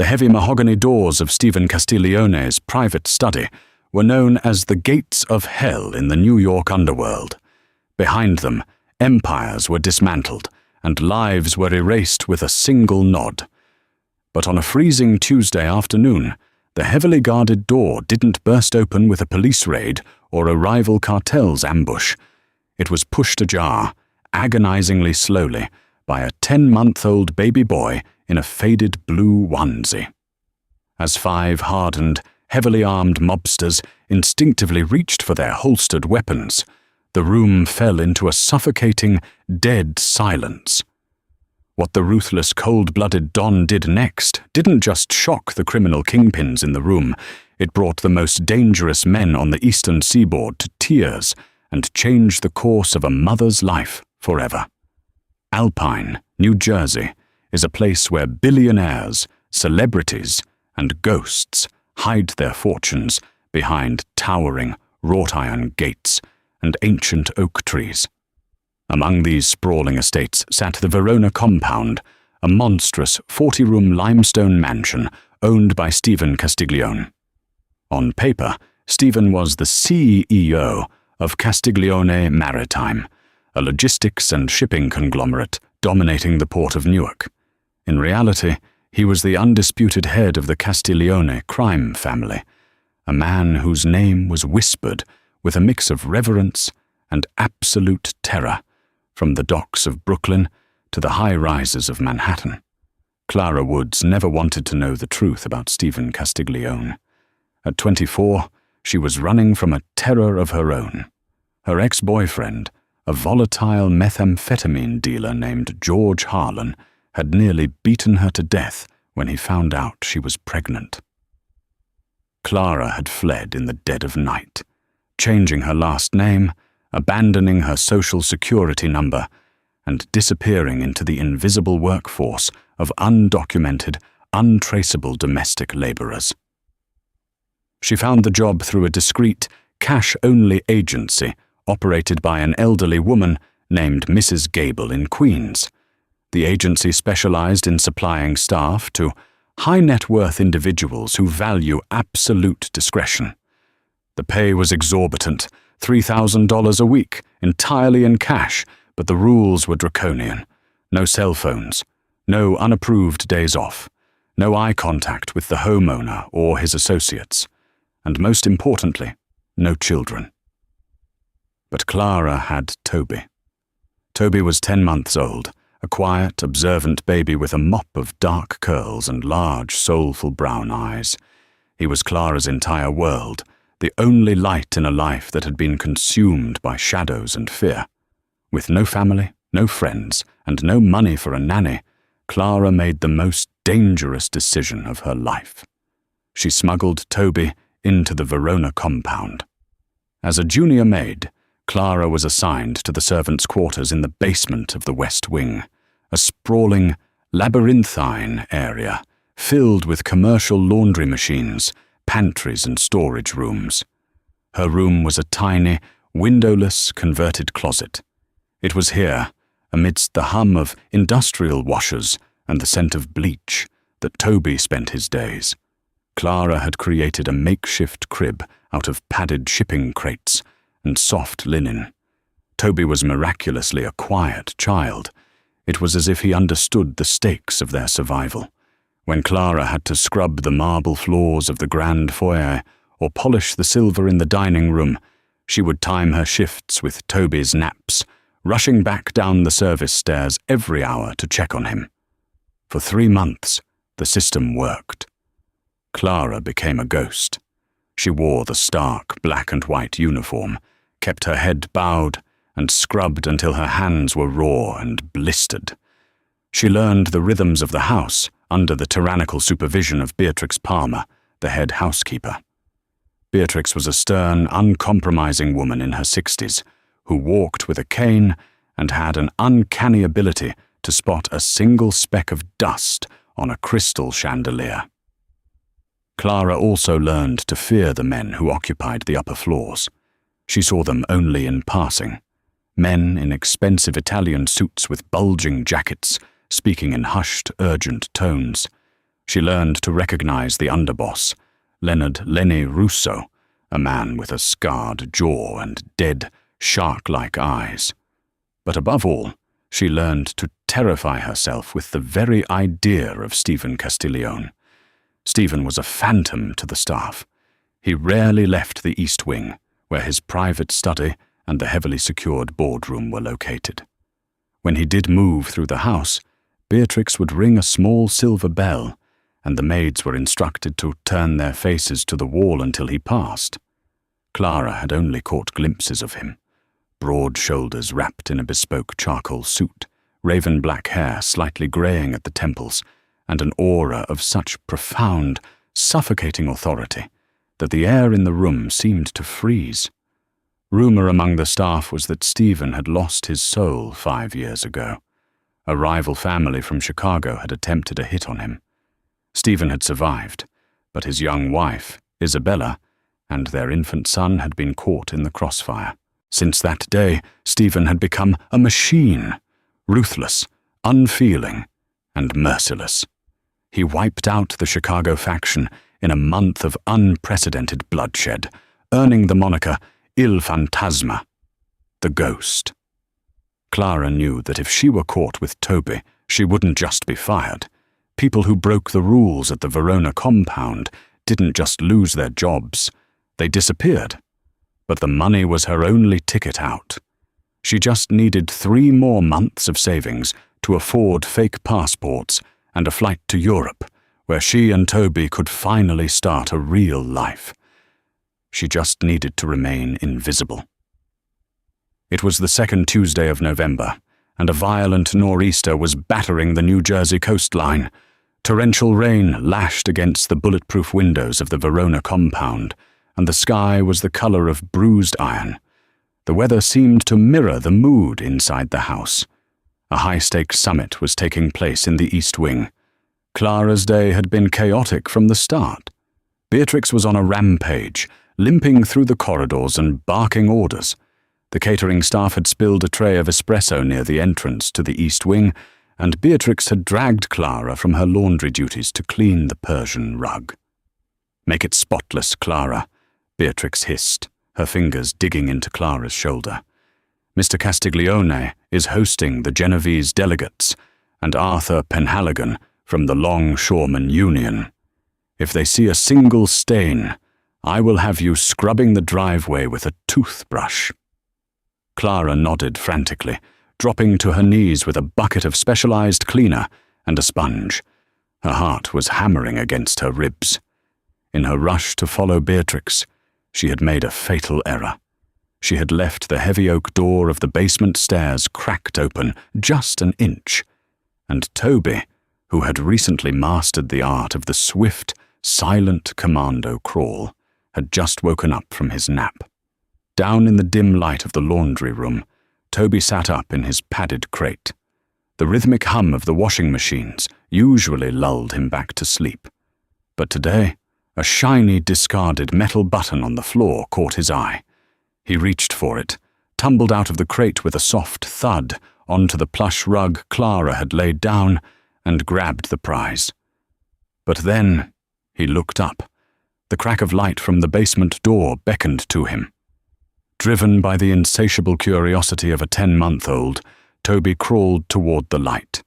The heavy mahogany doors of Stephen Castiglione's private study were known as the gates of hell in the New York underworld. Behind them, empires were dismantled, and lives were erased with a single nod. But on a freezing Tuesday afternoon, the heavily guarded door didn't burst open with a police raid or a rival cartel's ambush. It was pushed ajar, agonizingly slowly, by a 10-month-old baby boy in a faded blue onesie. As 5 hardened, heavily armed mobsters instinctively reached for their holstered weapons, the room fell into a suffocating, dead silence. What the ruthless, cold-blooded Don did next didn't just shock the criminal kingpins in the room, it brought the most dangerous men on the eastern seaboard to tears and changed the course of a mother's life forever. Alpine, New Jersey, is a place where billionaires, celebrities, and ghosts hide their fortunes behind towering, wrought-iron gates and ancient oak trees. Among these sprawling estates sat the Verona compound, a monstrous 40-room limestone mansion owned by Stephen Castiglione. On paper, Stephen was the CEO of Castiglione Maritime, a logistics and shipping conglomerate dominating the port of Newark. In reality, he was the undisputed head of the Castiglione crime family, a man whose name was whispered with a mix of reverence and absolute terror, from the docks of Brooklyn to the high-rises of Manhattan. Clara Woods never wanted to know the truth about Stephen Castiglione. At 24, she was running from a terror of her own. Her ex-boyfriend, a volatile methamphetamine dealer named George Harlan, had nearly beaten her to death when he found out she was pregnant. Clara had fled in the dead of night, changing her last name, abandoning her social security number, and disappearing into the invisible workforce of undocumented, untraceable domestic laborers. She found the job through a discreet, cash-only agency operated by an elderly woman named Mrs. Gable in Queens. The agency specialized in supplying staff to high-net-worth individuals who value absolute discretion. The pay was exorbitant, $3,000 a week, entirely in cash, but the rules were draconian. No cell phones, no unapproved days off, no eye contact with the homeowner or his associates, and most importantly, no children. But Clara had Toby. Toby was 10 months old, a quiet, observant baby with a mop of dark curls and large, soulful brown eyes. He was Clara's entire world, the only light in a life that had been consumed by shadows and fear. With no family, no friends, and no money for a nanny, Clara made the most dangerous decision of her life. She smuggled Toby into the Verona compound. As a junior maid, Clara was assigned to the servants' quarters in the basement of the West Wing, a sprawling, labyrinthine area filled with commercial laundry machines, pantries and storage rooms. Her room was a tiny, windowless, converted closet. It was here, amidst the hum of industrial washers and the scent of bleach, that Toby spent his days. Clara had created a makeshift crib out of padded shipping crates and soft linen. Toby was miraculously a quiet child. It was as if he understood the stakes of their survival. When Clara had to scrub the marble floors of the grand foyer or polish the silver in the dining room, she would time her shifts with Toby's naps, rushing back down the service stairs every hour to check on him. For 3 months, the system worked. Clara became a ghost. She wore the stark black and white uniform, kept her head bowed, and scrubbed until her hands were raw and blistered. She learned the rhythms of the house under the tyrannical supervision of Beatrix Palmer, the head housekeeper. Beatrix was a stern, uncompromising woman in her 60s, who walked with a cane and had an uncanny ability to spot a single speck of dust on a crystal chandelier. Clara also learned to fear the men who occupied the upper floors. She saw them only in passing. Men in expensive Italian suits with bulging jackets, speaking in hushed, urgent tones. She learned to recognize the underboss, Leonard "Lenny" Russo, a man with a scarred jaw and dead, shark-like eyes. But above all, she learned to terrify herself with the very idea of Stephen Castiglione. Stephen was a phantom to the staff. He rarely left the East Wing, where his private study and the heavily secured boardroom were located. When he did move through the house, Beatrix would ring a small silver bell, and the maids were instructed to turn their faces to the wall until he passed. Clara had only caught glimpses of him. Broad shoulders wrapped in a bespoke charcoal suit, raven black hair slightly greying at the temples, and an aura of such profound, suffocating authority that the air in the room seemed to freeze. Rumour among the staff was that Stephen had lost his soul 5 years ago. A rival family from Chicago had attempted a hit on him. Stephen had survived, but his young wife, Isabella, and their infant son had been caught in the crossfire. Since that day, Stephen had become a machine, ruthless, unfeeling, and merciless. He wiped out the Chicago faction in a month of unprecedented bloodshed, earning the moniker Il Fantasma, the Ghost. Clara knew that if she were caught with Toby, she wouldn't just be fired. People who broke the rules at the Verona compound didn't just lose their jobs, they disappeared. But the money was her only ticket out. She just needed 3 more months of savings to afford fake passports and a flight to Europe, where she and Toby could finally start a real life. She just needed to remain invisible. It was the second Tuesday of November, and a violent nor'easter was battering the New Jersey coastline. Torrential rain lashed against the bulletproof windows of the Verona compound, and the sky was the color of bruised iron. The weather seemed to mirror the mood inside the house. A high-stakes summit was taking place in the East Wing. Clara's day had been chaotic from the start. Beatrix was on a rampage, limping through the corridors and barking orders. The catering staff had spilled a tray of espresso near the entrance to the East Wing, and Beatrix had dragged Clara from her laundry duties to clean the Persian rug. "Make it spotless, Clara," Beatrix hissed, her fingers digging into Clara's shoulder. "Mr. Castiglione is hosting the Genovese delegates, and Arthur Penhaligon from the Longshoremen Union. If they see a single stain, I will have you scrubbing the driveway with a toothbrush." Clara nodded frantically, dropping to her knees with a bucket of specialized cleaner and a sponge. Her heart was hammering against her ribs. In her rush to follow Beatrix, she had made a fatal error. She had left the heavy oak door of the basement stairs cracked open just an inch, and Toby, who had recently mastered the art of the swift, silent commando crawl, had just woken up from his nap. Down in the dim light of the laundry room, Toby sat up in his padded crate. The rhythmic hum of the washing machines usually lulled him back to sleep. But today, a shiny, discarded metal button on the floor caught his eye. He reached for it, tumbled out of the crate with a soft thud onto the plush rug Clara had laid down, and grabbed the prize. But then he looked up. The crack of light from the basement door beckoned to him. Driven by the insatiable curiosity of a 10-month-old, Toby crawled toward the light.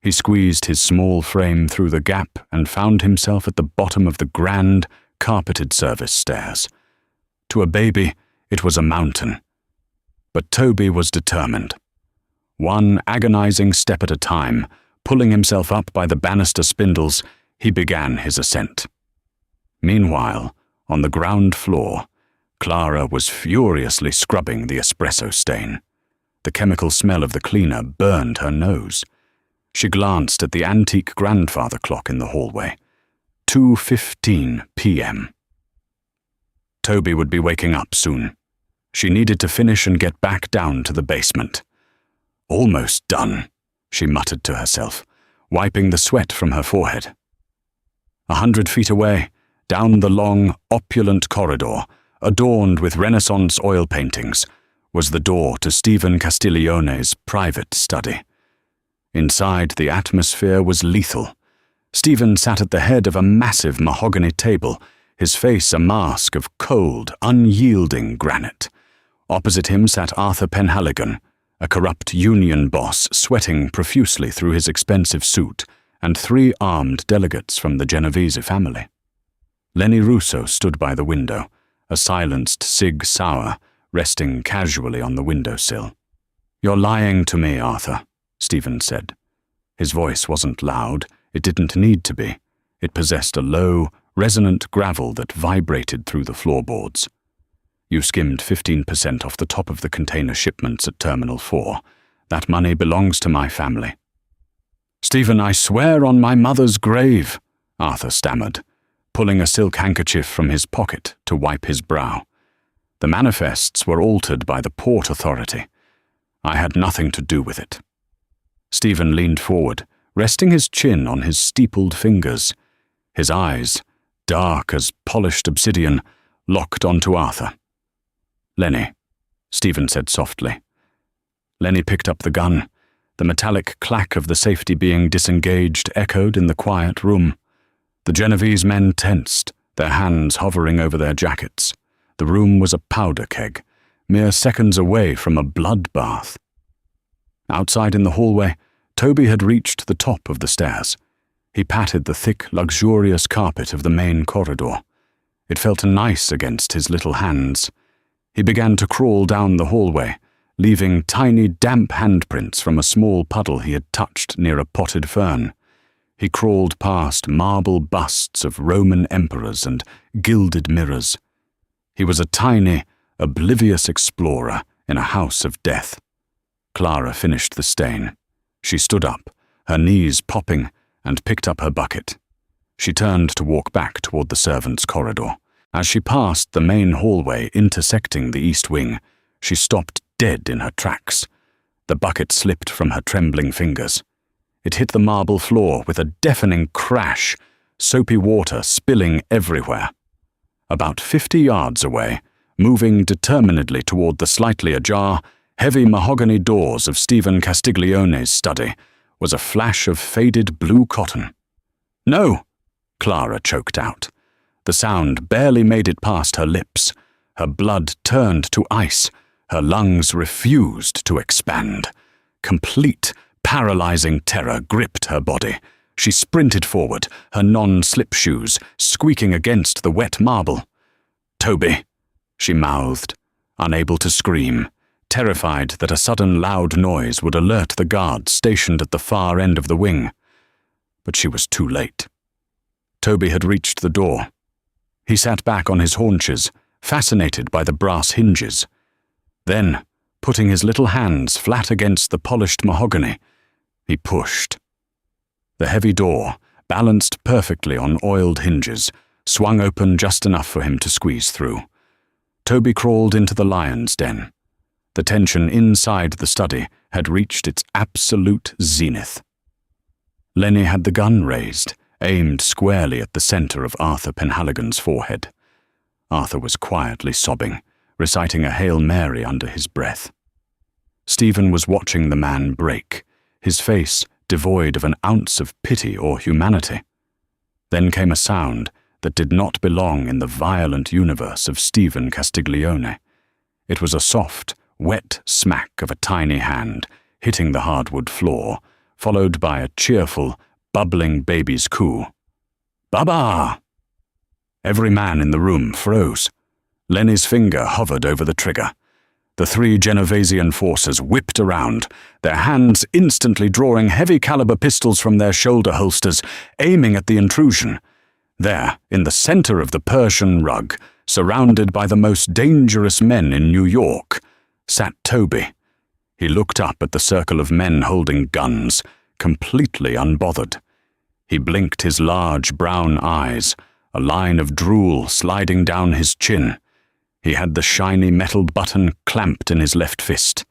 He squeezed his small frame through the gap and found himself at the bottom of the grand, carpeted service stairs. To a baby, it was a mountain. But Toby was determined. One agonizing step at a time, pulling himself up by the banister spindles, he began his ascent. Meanwhile, on the ground floor, Clara was furiously scrubbing the espresso stain. The chemical smell of the cleaner burned her nose. She glanced at the antique grandfather clock in the hallway. 2:15 p.m. Toby would be waking up soon. She needed to finish and get back down to the basement. "Almost done," she muttered to herself, wiping the sweat from her forehead. 100 feet away, down the long, opulent corridor, adorned with Renaissance oil paintings, was the door to Stephen Castiglione's private study. Inside, the atmosphere was lethal. Stephen sat at the head of a massive mahogany table, his face a mask of cold, unyielding granite. Opposite him sat Arthur Penhaligon, a corrupt union boss sweating profusely through his expensive suit, and 3 armed delegates from the Genovese family. Lenny Russo stood by the window, a silenced Sig Sauer resting casually on the windowsill. "You're lying to me, Arthur," Stephen said. His voice wasn't loud. It didn't need to be. It possessed a low, resonant gravel that vibrated through the floorboards. "You skimmed 15% off the top of the container shipments at Terminal 4. That money belongs to my family." "Stephen, I swear on my mother's grave," Arthur stammered, pulling a silk handkerchief from his pocket to wipe his brow. "The manifests were altered by the Port Authority. I had nothing to do with it." Stephen leaned forward, resting his chin on his steepled fingers. His eyes, dark as polished obsidian, locked onto Arthur. "Lenny," Stephen said softly. Lenny picked up the gun. The metallic clack of the safety being disengaged echoed in the quiet room. The Genovese men tensed, their hands hovering over their jackets. The room was a powder keg, mere seconds away from a bloodbath. Outside in the hallway, Toby had reached the top of the stairs. He patted the thick, luxurious carpet of the main corridor. It felt nice against his little hands. He began to crawl down the hallway, leaving tiny, damp handprints from a small puddle he had touched near a potted fern. He crawled past marble busts of Roman emperors and gilded mirrors. He was a tiny, oblivious explorer in a house of death. Clara finished the stain. She stood up, her knees popping, and picked up her bucket. She turned to walk back toward the servants' corridor. As she passed the main hallway intersecting the east wing, she stopped dead in her tracks. The bucket slipped from her trembling fingers. It hit the marble floor with a deafening crash, soapy water spilling everywhere. About 50 yards away, moving determinedly toward the slightly ajar, heavy mahogany doors of Stephen Castiglione's study, was a flash of faded blue cotton. "No!" Clara choked out. The sound barely made it past her lips. Her blood turned to ice. Her lungs refused to expand. Complete, paralyzing terror gripped her body. She sprinted forward, her non-slip shoes squeaking against the wet marble. "Toby," she mouthed, unable to scream, terrified that a sudden loud noise would alert the guards stationed at the far end of the wing. But she was too late. Toby had reached the door. He sat back on his haunches, fascinated by the brass hinges. Then, putting his little hands flat against the polished mahogany, he pushed. The heavy door, balanced perfectly on oiled hinges, swung open just enough for him to squeeze through. Toby crawled into the lion's den. The tension inside the study had reached its absolute zenith. Lenny had the gun raised, aimed squarely at the center of Arthur Penhaligon's forehead. Arthur was quietly sobbing, reciting a Hail Mary under his breath. Stephen was watching the man break, his face devoid of an ounce of pity or humanity. Then came a sound that did not belong in the violent universe of Stephen Castiglione. It was a soft, wet smack of a tiny hand hitting the hardwood floor, followed by a cheerful, bubbling baby's coo. "Baba!" Every man in the room froze. Lenny's finger hovered over the trigger. The 3 Genovesian forces whipped around, their hands instantly drawing heavy-caliber pistols from their shoulder holsters, aiming at the intrusion. There, in the center of the Persian rug, surrounded by the most dangerous men in New York, sat Toby. He looked up at the circle of men holding guns, completely unbothered. He blinked his large brown eyes, a line of drool sliding down his chin. He had the shiny metal button clamped in his left fist.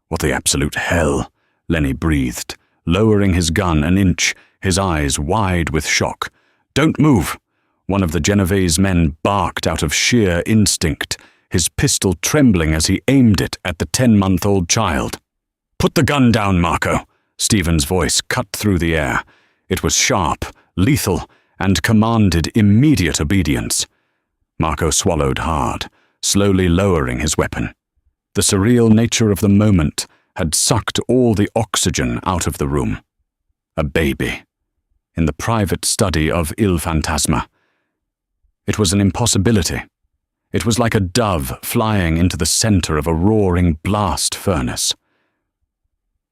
"What the absolute hell?" Lenny breathed, lowering his gun an inch, his eyes wide with shock. "Don't move!" One of the Genovese men barked out of sheer instinct, his pistol trembling as he aimed it at the 10-month-old child. "Put the gun down, Marco!" Stephen's voice cut through the air. It was sharp, lethal, and commanded immediate obedience. Marco swallowed hard, slowly lowering his weapon. The surreal nature of the moment had sucked all the oxygen out of the room. A baby, in the private study of Il Fantasma. It was an impossibility. It was like a dove flying into the center of a roaring blast furnace.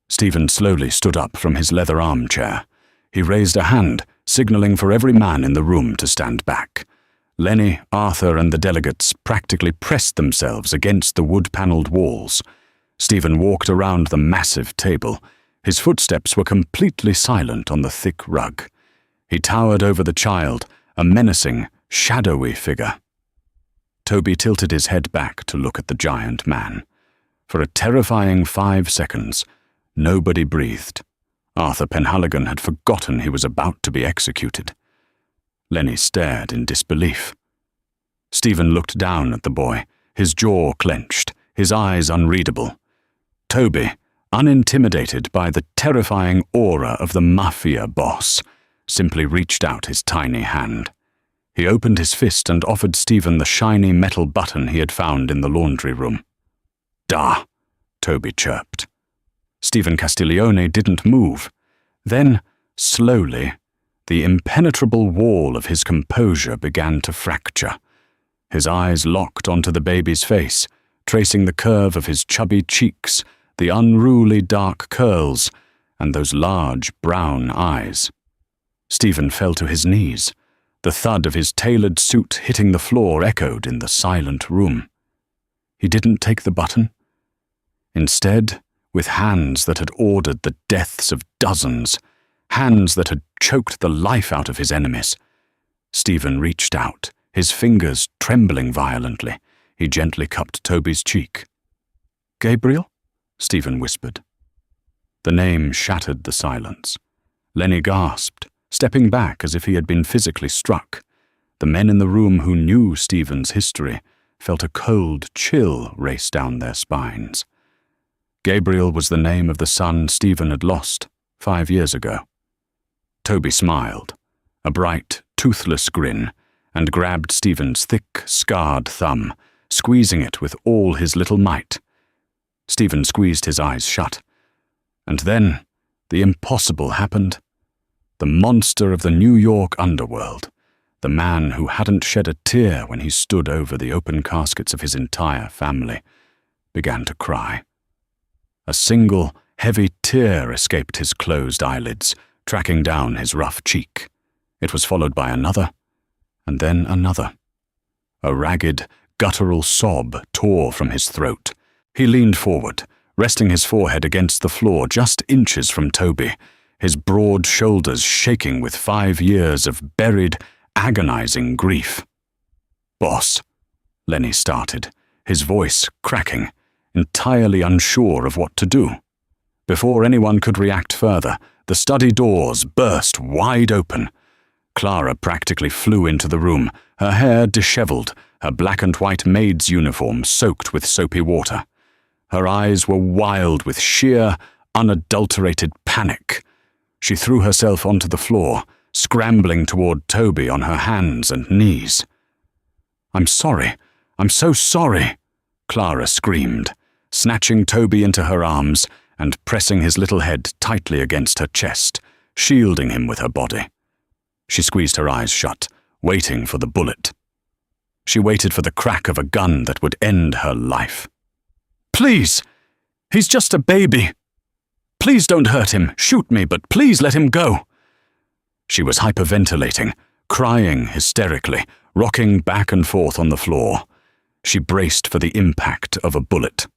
Stephen slowly stood up from his leather armchair. He raised a hand, signaling for every man in the room to stand back. Lenny, Arthur, and the delegates practically pressed themselves against the wood-paneled walls. Stephen walked around the massive table. His footsteps were completely silent on the thick rug. He towered over the child, a menacing, shadowy figure. Toby tilted his head back to look at the giant man. For a terrifying 5 seconds, nobody breathed. Arthur Penhaligon had forgotten he was about to be executed. Lenny stared in disbelief. Stephen looked down at the boy, his jaw clenched, his eyes unreadable. Toby, unintimidated by the terrifying aura of the Mafia boss, simply reached out his tiny hand. He opened his fist and offered Stephen the shiny metal button he had found in the laundry room. "Da," Toby chirped. Stephen Castiglione didn't move. Then, slowly, the impenetrable wall of his composure began to fracture. His eyes locked onto the baby's face, tracing the curve of his chubby cheeks, the unruly dark curls, and those large brown eyes. Stephen fell to his knees. The thud of his tailored suit hitting the floor echoed in the silent room. He didn't take the button. Instead, with hands that had ordered the deaths of dozens, hands that had choked the life out of his enemies, Stephen reached out, his fingers trembling violently. He gently cupped Toby's cheek. "Gabriel?" Stephen whispered. The name shattered the silence. Lenny gasped, stepping back as if he had been physically struck. The men in the room who knew Stephen's history felt a cold chill race down their spines. Gabriel was the name of the son Stephen had lost 5 years ago. Toby smiled, a bright, toothless grin, and grabbed Stephen's thick, scarred thumb, squeezing it with all his little might. Stephen squeezed his eyes shut. And then, the impossible happened. The monster of the New York underworld, the man who hadn't shed a tear when he stood over the open caskets of his entire family, began to cry. A single, heavy tear escaped his closed eyelids, tracking down his rough cheek. It was followed by another, and then another. A ragged, guttural sob tore from his throat. He leaned forward, resting his forehead against the floor just inches from Toby, his broad shoulders shaking with 5 years of buried, agonizing grief. "Boss," Lenny started, his voice cracking, entirely unsure of what to do. Before anyone could react further, the study doors burst wide open. Clara practically flew into the room, her hair disheveled, her black and white maid's uniform soaked with soapy water. Her eyes were wild with sheer, unadulterated panic. She threw herself onto the floor, scrambling toward Toby on her hands and knees. "I'm sorry. I'm so sorry," Clara screamed, snatching Toby into her arms and pressing his little head tightly against her chest, shielding him with her body. She squeezed her eyes shut, waiting for the bullet. She waited for the crack of a gun that would end her life. "Please! He's just a baby! Please don't hurt him, shoot me, but please let him go!" She was hyperventilating, crying hysterically, rocking back and forth on the floor. She braced for the impact of a bullet.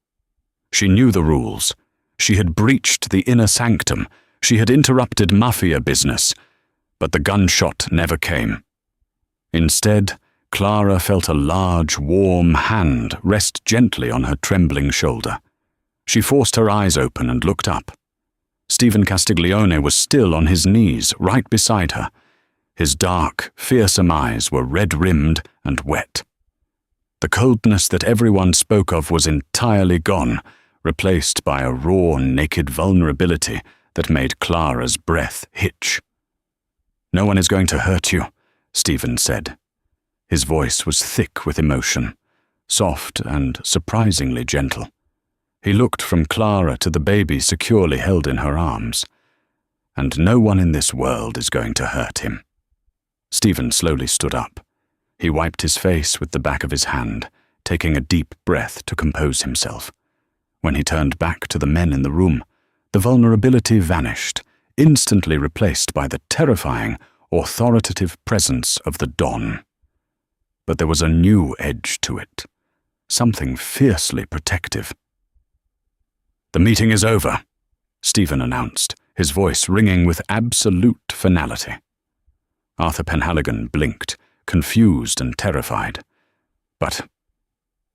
She knew the rules. She had breached the inner sanctum. She had interrupted Mafia business. But the gunshot never came. Instead, Clara felt a large, warm hand rest gently on her trembling shoulder. She forced her eyes open and looked up. Stephen Castiglione was still on his knees, right beside her. His dark, fearsome eyes were red-rimmed and wet. The coldness that everyone spoke of was entirely gone, replaced by a raw, naked vulnerability that made Clara's breath hitch. No one is going to hurt you, Stephen said. His voice was thick with emotion, soft and surprisingly gentle. He looked from Clara to the baby securely held in her arms. And no one in this world is going to hurt him. Stephen slowly stood up. He wiped his face with the back of his hand, taking a deep breath to compose himself. When he turned back to the men in the room, the vulnerability vanished, instantly replaced by the terrifying, authoritative presence of the Don. But there was a new edge to it, something fiercely protective. "The meeting is over," Stephen announced, his voice ringing with absolute finality. Arthur Penhaligon blinked, confused and terrified. "But,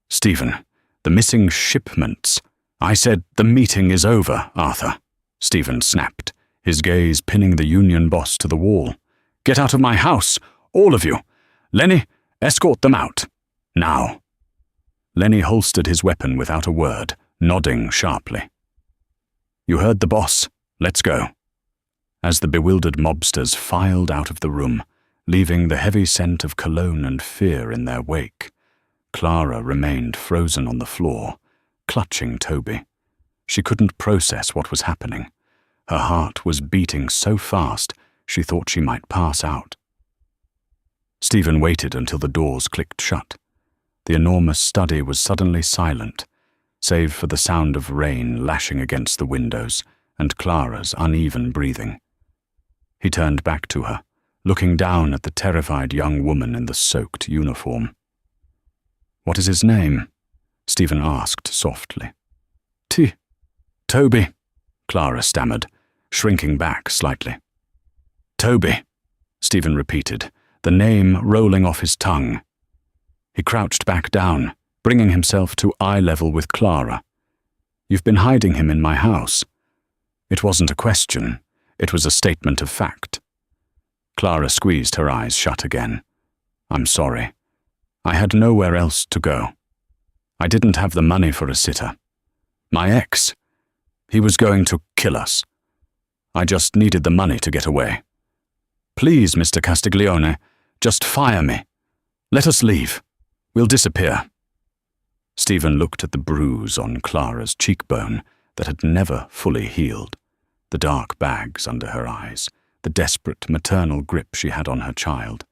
Stephen, the missing shipments—" "I said the meeting is over, Arthur," Stephen snapped, his gaze pinning the union boss to the wall. "Get out of my house, all of you. Lenny, escort them out. Now." Lenny holstered his weapon without a word, nodding sharply. "You heard the boss. Let's go." As the bewildered mobsters filed out of the room, leaving the heavy scent of cologne and fear in their wake, Clara remained frozen on the floor, clutching Toby. She couldn't process what was happening. Her heart was beating so fast she thought she might pass out. Stephen waited until the doors clicked shut. The enormous study was suddenly silent, save for the sound of rain lashing against the windows and Clara's uneven breathing. He turned back to her, looking down at the terrified young woman in the soaked uniform. "What is his name?" Stephen asked softly. Toby, Clara stammered, shrinking back slightly. "Toby," Stephen repeated, the name rolling off his tongue. He crouched back down, bringing himself to eye level with Clara. "You've been hiding him in my house." It wasn't a question, it was a statement of fact. Clara squeezed her eyes shut again. "I'm sorry. I had nowhere else to go. I didn't have the money for a sitter. My ex, he was going to kill us. I just needed the money to get away. Please, Mr. Castiglione, just fire me. Let us leave. We'll disappear." Stephen looked at the bruise on Clara's cheekbone that had never fully healed, the dark bags under her eyes, the desperate maternal grip she had on her child.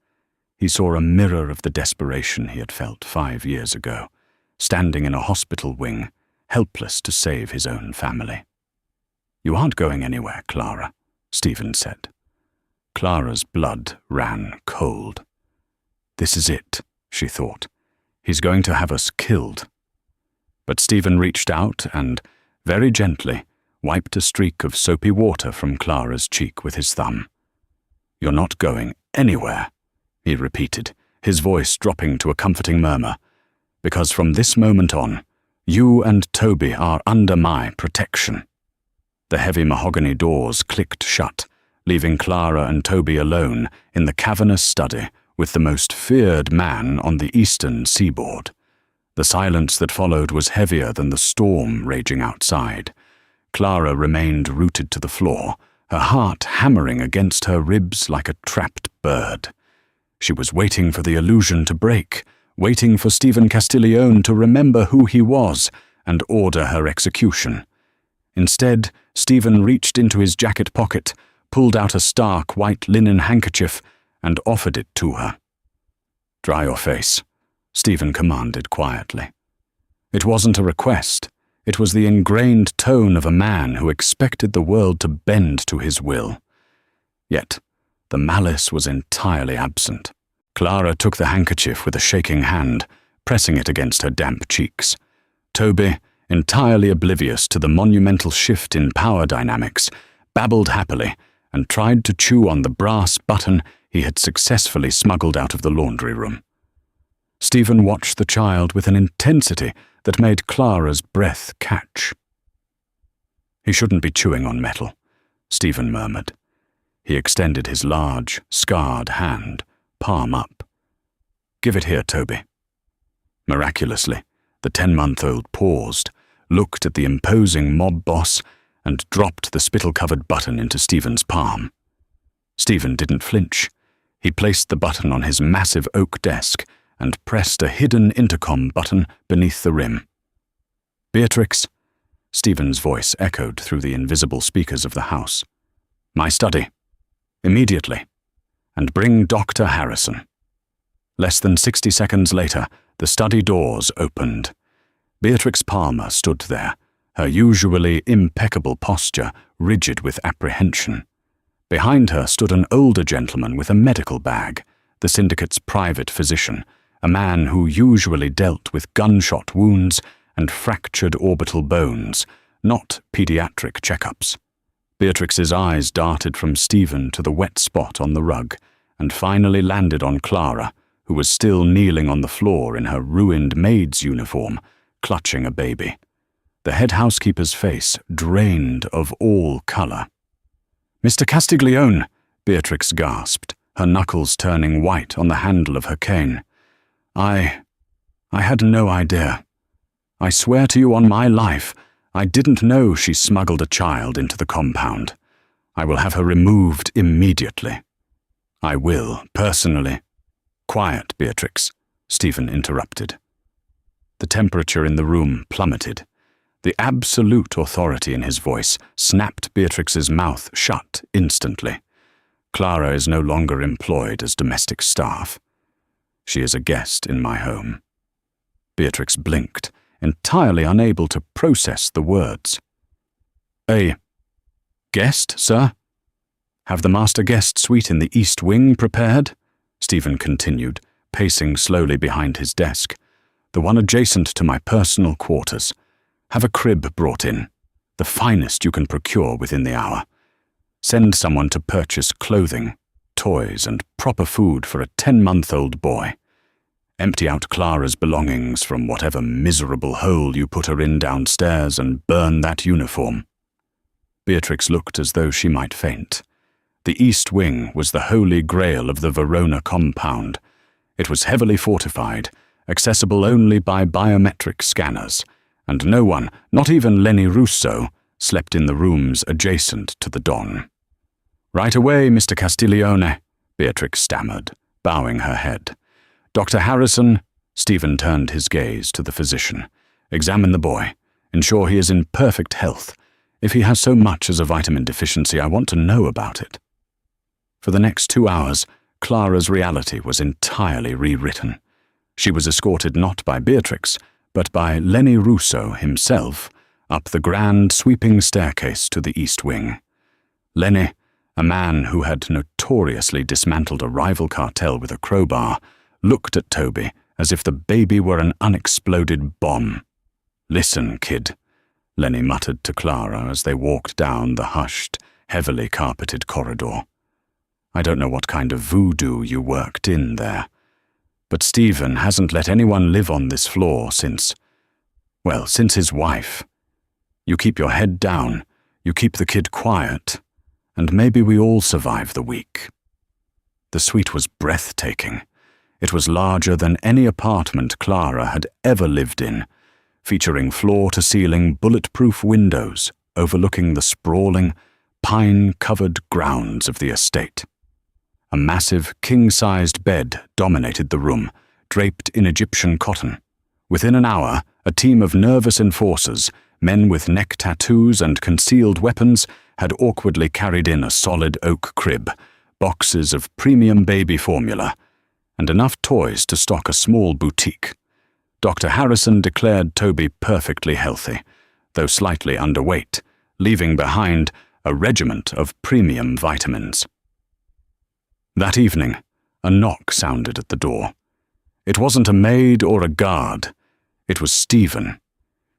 He saw a mirror of the desperation he had felt 5 years ago, standing in a hospital wing, helpless to save his own family. "You aren't going anywhere, Clara," Stephen said. Clara's blood ran cold. "This is it," she thought. "He's going to have us killed." But Stephen reached out and, very gently, wiped a streak of soapy water from Clara's cheek with his thumb. "You're not going anywhere," he repeated, his voice dropping to a comforting murmur, "because from this moment on, you and Toby are under my protection." The heavy mahogany doors clicked shut, leaving Clara and Toby alone in the cavernous study with the most feared man on the eastern seaboard. The silence that followed was heavier than the storm raging outside. Clara remained rooted to the floor, her heart hammering against her ribs like a trapped bird. She was waiting for the illusion to break, waiting for Stephen Castiglione to remember who he was and order her execution. Instead, Stephen reached into his jacket pocket, pulled out a stark white linen handkerchief, and offered it to her. "Dry your face," Stephen commanded quietly. It wasn't a request. It was the ingrained tone of a man who expected the world to bend to his will. Yet, the malice was entirely absent. Clara took the handkerchief with a shaking hand, pressing it against her damp cheeks. Toby, entirely oblivious to the monumental shift in power dynamics, babbled happily and tried to chew on the brass button he had successfully smuggled out of the laundry room. Stephen watched the child with an intensity that made Clara's breath catch. "He shouldn't be chewing on metal," Stephen murmured. He extended his large, scarred hand, palm up. "Give it here, Toby." Miraculously, the 10-month-old paused, looked at the imposing mob boss, and dropped the spittle-covered button into Stephen's palm. Stephen didn't flinch. He placed the button on his massive oak desk and pressed a hidden intercom button beneath the rim. "Beatrix," Stephen's voice echoed through the invisible speakers of the house. "My study. Immediately. And bring Dr. Harrison." Less than 60 seconds later, the study doors opened. Beatrix Palmer stood there, her usually impeccable posture rigid with apprehension. Behind her stood an older gentleman with a medical bag, the syndicate's private physician, a man who usually dealt with gunshot wounds and fractured orbital bones, not pediatric checkups. Beatrix's eyes darted from Stephen to the wet spot on the rug, and finally landed on Clara, who was still kneeling on the floor in her ruined maid's uniform, clutching a baby. The head housekeeper's face drained of all color. "Mr. Castiglione," Beatrix gasped, her knuckles turning white on the handle of her cane. I had no idea. I swear to you on my life, I didn't know she smuggled a child into the compound. I will have her removed immediately. I will, personally." "Quiet, Beatrix," Stephen interrupted. The temperature in the room plummeted. The absolute authority in his voice snapped Beatrix's mouth shut instantly. Clara is no longer employed as domestic staff. She is a guest in my home. Beatrix blinked, entirely unable to process the words. "A guest, sir? Have the master guest suite in the East Wing prepared?" Stephen continued, pacing slowly behind his desk. "The one adjacent to my personal quarters. Have a crib brought in, the finest you can procure within the hour. Send someone to purchase clothing, toys, and proper food for a 10-month-old boy. Empty out Clara's belongings from whatever miserable hole you put her in downstairs and burn that uniform." Beatrix looked as though she might faint. The East Wing was the holy grail of the Verona compound. It was heavily fortified, accessible only by biometric scanners, and no one, not even Lenny Russo, slept in the rooms adjacent to the Don. "Right away, Mr. Castiglione," Beatrix stammered, bowing her head. "Dr. Harrison," Stephen turned his gaze to the physician. "Examine the boy. Ensure he is in perfect health. If he has so much as a vitamin deficiency, I want to know about it." For the next 2 hours, Clara's reality was entirely rewritten. She was escorted not by Beatrix, but by Lenny Russo himself, up the grand sweeping staircase to the East Wing. Lenny, a man who had notoriously dismantled a rival cartel with a crowbar, looked at Toby as if the baby were an unexploded bomb. "Listen, kid," Lenny muttered to Clara as they walked down the hushed, heavily carpeted corridor. "I don't know what kind of voodoo you worked in there, but Stephen hasn't let anyone live on this floor since his wife. You keep your head down, you keep the kid quiet, and maybe we all survive the week." The suite was breathtaking. It was larger than any apartment Clara had ever lived in, featuring floor-to-ceiling bulletproof windows overlooking the sprawling, pine-covered grounds of the estate. A massive, king-sized bed dominated the room, draped in Egyptian cotton. Within an hour, a team of nervous enforcers, men with neck tattoos and concealed weapons, had awkwardly carried in a solid oak crib, boxes of premium baby formula, and enough toys to stock a small boutique. Dr. Harrison declared Toby perfectly healthy, though slightly underweight, leaving behind a regiment of premium vitamins. That evening, a knock sounded at the door. It wasn't a maid or a guard. It was Stephen.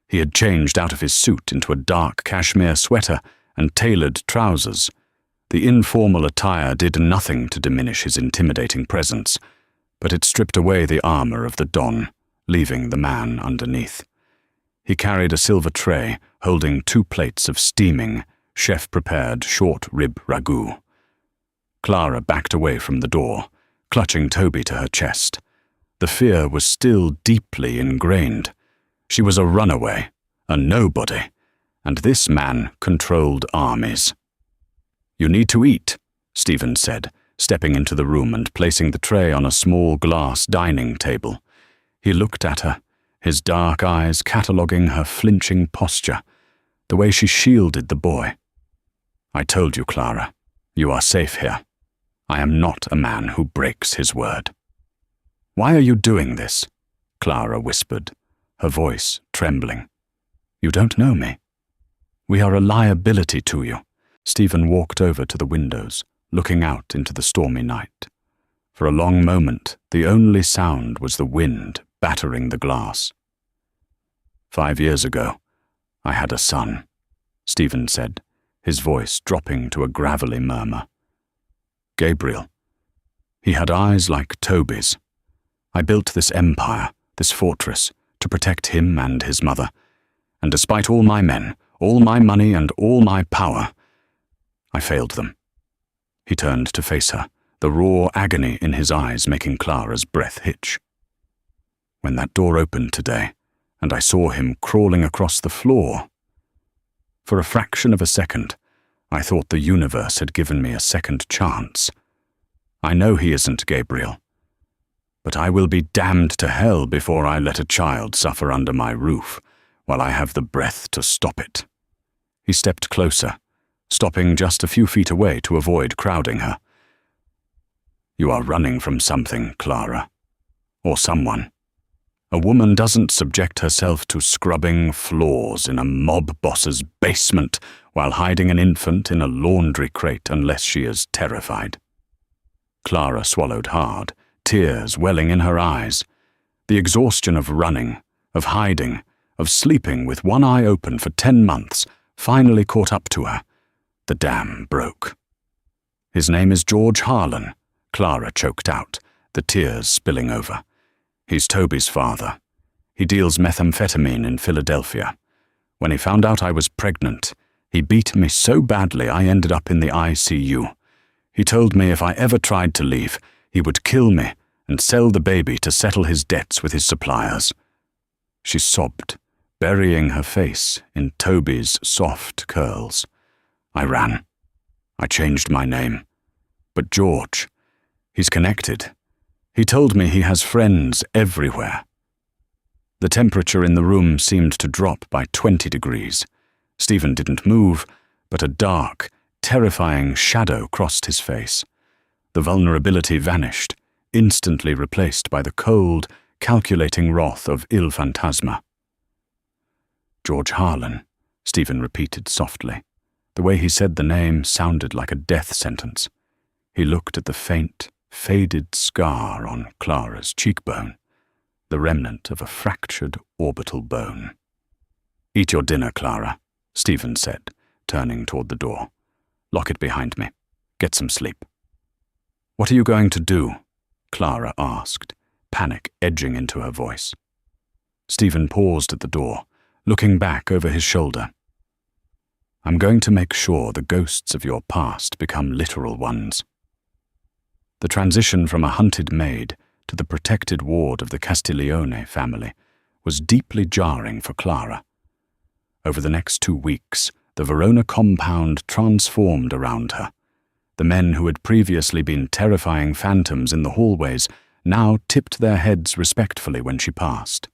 He had changed out of his suit into a dark cashmere sweater and tailored trousers. The informal attire did nothing to diminish his intimidating presence, but it stripped away the armor of the Don, leaving the man underneath. He carried a silver tray holding 2 plates of steaming, chef-prepared short rib ragout. Clara backed away from the door, clutching Toby to her chest. The fear was still deeply ingrained. She was a runaway, a nobody, and this man controlled armies. "You need to eat," Stephen said, stepping into the room and placing the tray on a small glass dining table. He looked at her, his dark eyes cataloguing her flinching posture, the way she shielded the boy. "I told you, Clara, you are safe here. I am not a man who breaks his word." "Why are you doing this?" Clara whispered, her voice trembling. "You don't know me. We are a liability to you." Stephen walked over to the windows, looking out into the stormy night. For a long moment, the only sound was the wind battering the glass. "5 years ago, I had a son," Stephen said, his voice dropping to a gravelly murmur. "Gabriel. He had eyes like Toby's. I built this empire, this fortress, to protect him and his mother. And despite all my men, all my money and all my power, I failed them." He turned to face her, the raw agony in his eyes making Clara's breath hitch. "When that door opened today, and I saw him crawling across the floor, for a fraction of a second, I thought the universe had given me a second chance. I know he isn't Gabriel, but I will be damned to hell before I let a child suffer under my roof while I have the breath to stop it." He stepped closer, stopping just a few feet away to avoid crowding her. "You are running from something, Clara. Or someone. A woman doesn't subject herself to scrubbing floors in a mob boss's basement while hiding an infant in a laundry crate unless she is terrified." Clara swallowed hard, tears welling in her eyes. The exhaustion of running, of hiding, of sleeping with one eye open for 10 months finally caught up to her. The dam broke. "His name is George Harlan," Clara choked out, the tears spilling over. "He's Toby's father. He deals methamphetamine in Philadelphia. When he found out I was pregnant, he beat me so badly I ended up in the ICU. He told me if I ever tried to leave, he would kill me and sell the baby to settle his debts with his suppliers." She sobbed, burying her face in Toby's soft curls. "I ran. I changed my name. But George, he's connected. He told me he has friends everywhere." The temperature in the room seemed to drop by 20 degrees. Stephen didn't move, but a dark, terrifying shadow crossed his face. The vulnerability vanished, instantly replaced by the cold, calculating wrath of Il Fantasma. "George Harlan," Stephen repeated softly. The way he said the name sounded like a death sentence. He looked at the faint, faded scar on Clara's cheekbone, the remnant of a fractured orbital bone. "Eat your dinner, Clara," Stephen said, turning toward the door. "Lock it behind me. Get some sleep." "What are you going to do?" Clara asked, panic edging into her voice. Stephen paused at the door, looking back over his shoulder. "I'm going to make sure the ghosts of your past become literal ones." The transition from a hunted maid to the protected ward of the Castiglione family was deeply jarring for Clara. Over the next 2 weeks, the Verona compound transformed around her. The men who had previously been terrifying phantoms in the hallways now tipped their heads respectfully when she passed.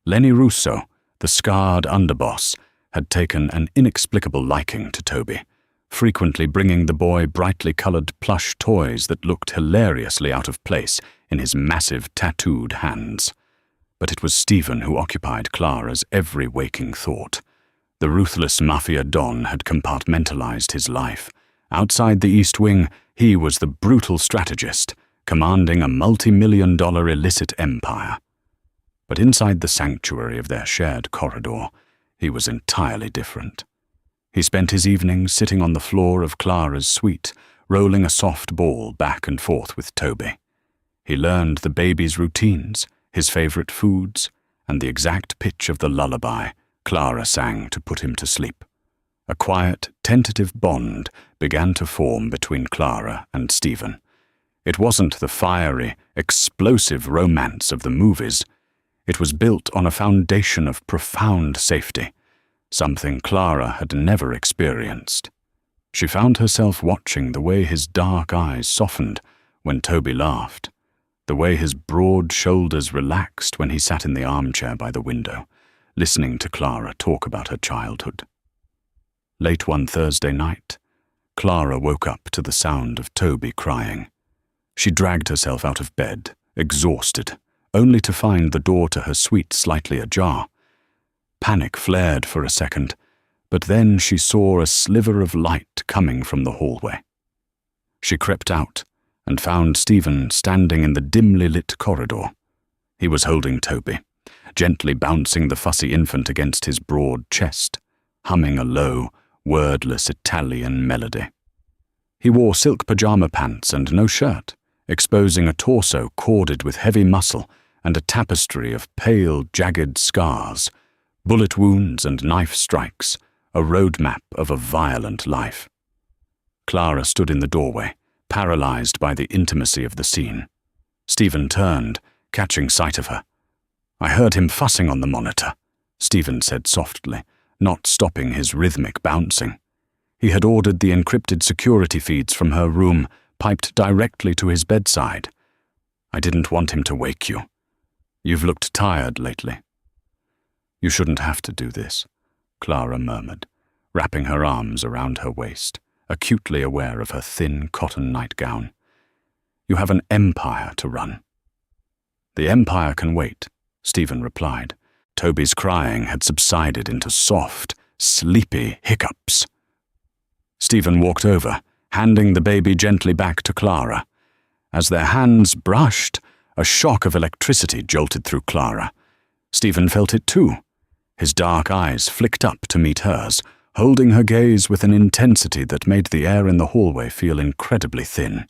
Lenny Russo, the scarred underboss, had taken an inexplicable liking to Toby, frequently bringing the boy brightly colored plush toys that looked hilariously out of place in his massive tattooed hands. But it was Stephen who occupied Clara's every waking thought. The ruthless Mafia Don had compartmentalized his life. Outside the East Wing, he was the brutal strategist, commanding a multi-million-dollar illicit empire. But inside the sanctuary of their shared corridor, he was entirely different. He spent his evenings sitting on the floor of Clara's suite, rolling a soft ball back and forth with Toby. He learned the baby's routines, his favorite foods, and the exact pitch of the lullaby Clara sang to put him to sleep. A quiet, tentative bond began to form between Clara and Stephen. It wasn't the fiery, explosive romance of the movies. It was built on a foundation of profound safety, something Clara had never experienced. She found herself watching the way his dark eyes softened when Toby laughed, the way his broad shoulders relaxed when he sat in the armchair by the window, listening to Clara talk about her childhood. Late one Thursday night, Clara woke up to the sound of Toby crying. She dragged herself out of bed, exhausted, only to find the door to her suite slightly ajar. Panic flared for a second, but then she saw a sliver of light coming from the hallway. She crept out and found Stephen standing in the dimly lit corridor. He was holding Toby, gently bouncing the fussy infant against his broad chest, humming a low, wordless Italian melody. He wore silk pajama pants and no shirt, exposing a torso corded with heavy muscle and a tapestry of pale, jagged scars, bullet wounds and knife strikes, a roadmap of a violent life. Clara stood in the doorway, paralyzed by the intimacy of the scene. Stephen turned, catching sight of her. "I heard him fussing on the monitor," Stephen said softly, not stopping his rhythmic bouncing. He had ordered the encrypted security feeds from her room piped directly to his bedside. "I didn't want him to wake you. You've looked tired lately." "You shouldn't have to do this," Clara murmured, wrapping her arms around her waist, acutely aware of her thin cotton nightgown. "You have an empire to run." "The empire can wait," Stephen replied. Toby's crying had subsided into soft, sleepy hiccups. Stephen walked over, handing the baby gently back to Clara. As their hands brushed, a shock of electricity jolted through Clara. Stephen felt it too. His dark eyes flicked up to meet hers, holding her gaze with an intensity that made the air in the hallway feel incredibly thin.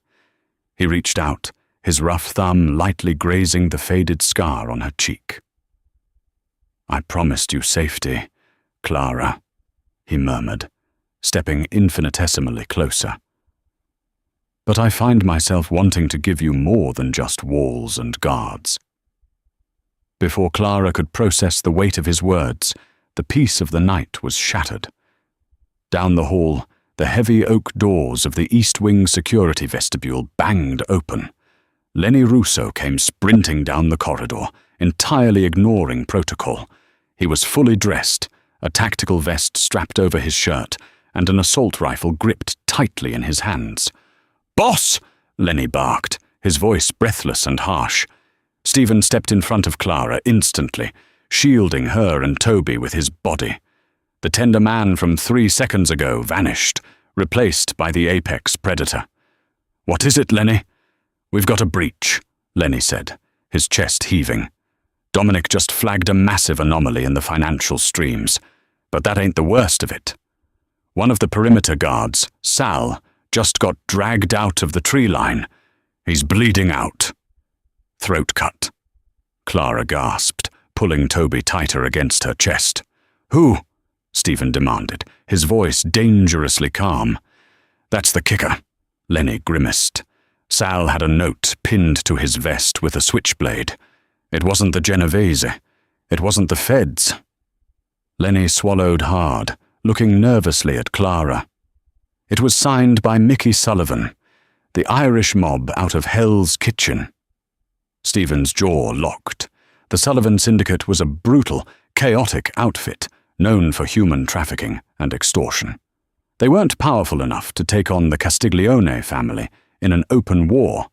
He reached out, his rough thumb lightly grazing the faded scar on her cheek. "I promised you safety, Clara," he murmured, stepping infinitesimally closer. "But I find myself wanting to give you more than just walls and guards." Before Clara could process the weight of his words, the peace of the night was shattered. Down the hall, the heavy oak doors of the East Wing security vestibule banged open. Lenny Russo came sprinting down the corridor, entirely ignoring protocol. He was fully dressed, a tactical vest strapped over his shirt, and an assault rifle gripped tightly in his hands. "Boss!" Lenny barked, his voice breathless and harsh. Stephen stepped in front of Clara instantly, shielding her and Toby with his body. The tender man from 3 seconds ago vanished, replaced by the apex predator. "What is it, Lenny?" "We've got a breach," Lenny said, his chest heaving. "Dominic just flagged a massive anomaly in the financial streams, but that ain't the worst of it. One of the perimeter guards, Sal, just got dragged out of the tree line. He's bleeding out." "Throat cut," Clara gasped, pulling Toby tighter against her chest. "Who?" Stephen demanded, his voice dangerously calm. "That's the kicker," Lenny grimaced. "Sal had a note pinned to his vest with a switchblade. It wasn't the Genovese. It wasn't the feds." Lenny swallowed hard, looking nervously at Clara. "It was signed by Mickey Sullivan, the Irish mob out of Hell's Kitchen." Stephen's jaw locked. The Sullivan Syndicate was a brutal, chaotic outfit, known for human trafficking and extortion. They weren't powerful enough to take on the Castiglione family in an open war,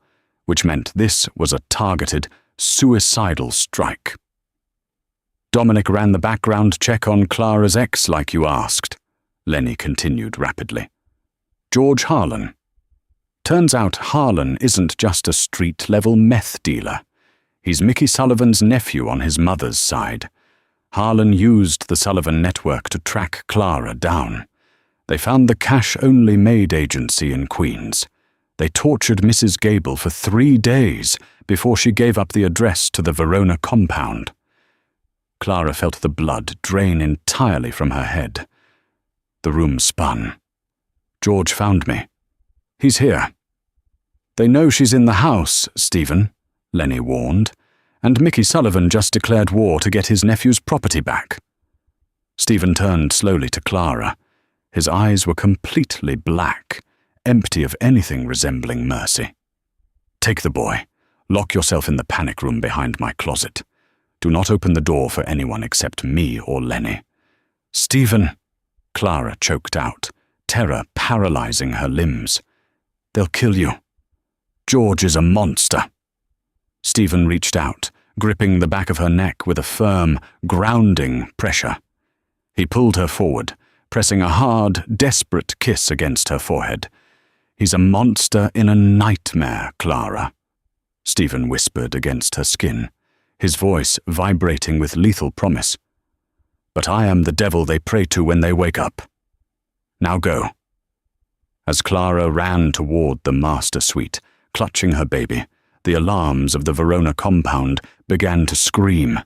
which meant this was a targeted, suicidal strike. "Dominic ran the background check on Clara's ex like you asked," Lenny continued rapidly. "George Harlan. Turns out Harlan isn't just a street-level meth dealer. He's Mickey Sullivan's nephew on his mother's side. Harlan used the Sullivan network to track Clara down. They found the cash-only Maid agency in Queens. They tortured Mrs. Gable for 3 days before she gave up the address to the Verona compound." Clara felt the blood drain entirely from her head. The room spun. "George found me. He's here." "They know she's in the house, Stephen," Lenny warned, "and Mickey Sullivan just declared war to get his nephew's property back." Stephen turned slowly to Clara, His eyes were completely black, empty of anything resembling mercy. "Take the boy. Lock yourself in the panic room behind my closet. Do not open the door for anyone except me or Lenny." "Stephen," Clara choked out, terror paralyzing her limbs. "They'll kill you. George is a monster." Stephen reached out, gripping the back of her neck with a firm, grounding pressure. He pulled her forward, pressing a hard, desperate kiss against her forehead. "He's a monster in a nightmare, Clara," Stephen whispered against her skin, his voice vibrating with lethal promise. "But I am the devil they pray to when they wake up. Now go." As Clara ran toward the master suite, clutching her baby, the alarms of the Verona compound began to scream,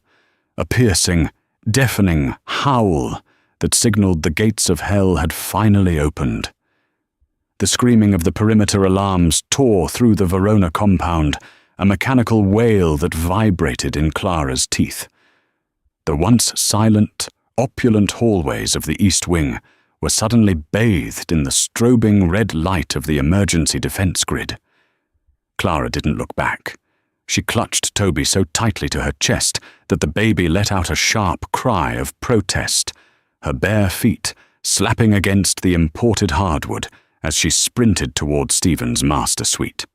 a piercing, deafening howl that signaled the gates of hell had finally opened. The screaming of the perimeter alarms tore through the Verona compound, a mechanical wail that vibrated in Clara's teeth. The once silent, opulent hallways of the East Wing were suddenly bathed in the strobing red light of the emergency defense grid. Clara didn't look back. She clutched Toby so tightly to her chest that the baby let out a sharp cry of protest, her bare feet slapping against the imported hardwood as she sprinted toward Stephen's master suite.